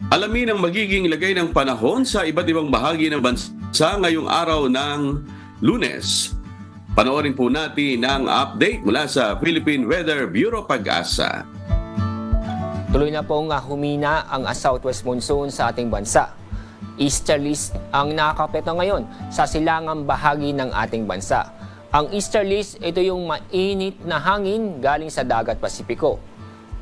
Alamin ang magiging lagay ng panahon sa iba't ibang bahagi ng bansa ngayong araw ng Lunes. Panoorin po natin ang update mula sa Philippine Weather Bureau Pag-asa. Tuloy na pong humina ang southwest monsoon sa ating bansa. Easterlies ang nakakapekto ngayon sa silangang bahagi ng ating bansa. Ang easterlies, ito yung mainit na hangin galing sa dagat Pasipiko.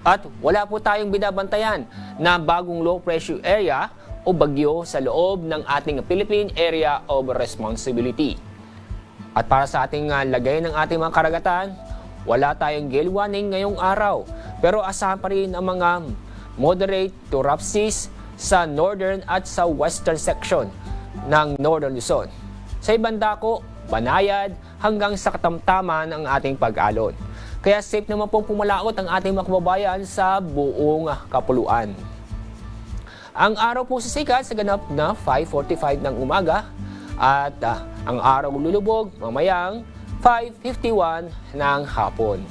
At wala po tayong binabantayan na bagong low pressure area o bagyo sa loob ng ating Philippine Area of Responsibility. At para sa ating lagay ng ating mga karagatan, wala tayong gale warning ngayong araw. Pero asahan pa rin ang mga moderate to rough seas sa northern at sa western section ng Northern Luzon. Sa ibang dako, Banayad hanggang sa katamtaman ang ating pag-alon. Kaya safe naman pong pumalaot ang ating mga kababayan sa buong kapuluan. Ang araw po sisikat sa ganap na 5:45 ng umaga at ang araw lulubog mamayang 5:51 ng hapon.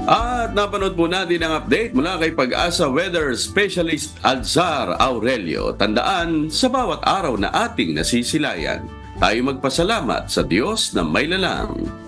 At napanood po natin ang update mula kay Pag-asa Weather Specialist Alzar Aurelio. Tandaan, sa bawat araw na ating nasisilayan, tayo magpasalamat sa Diyos na may lalang.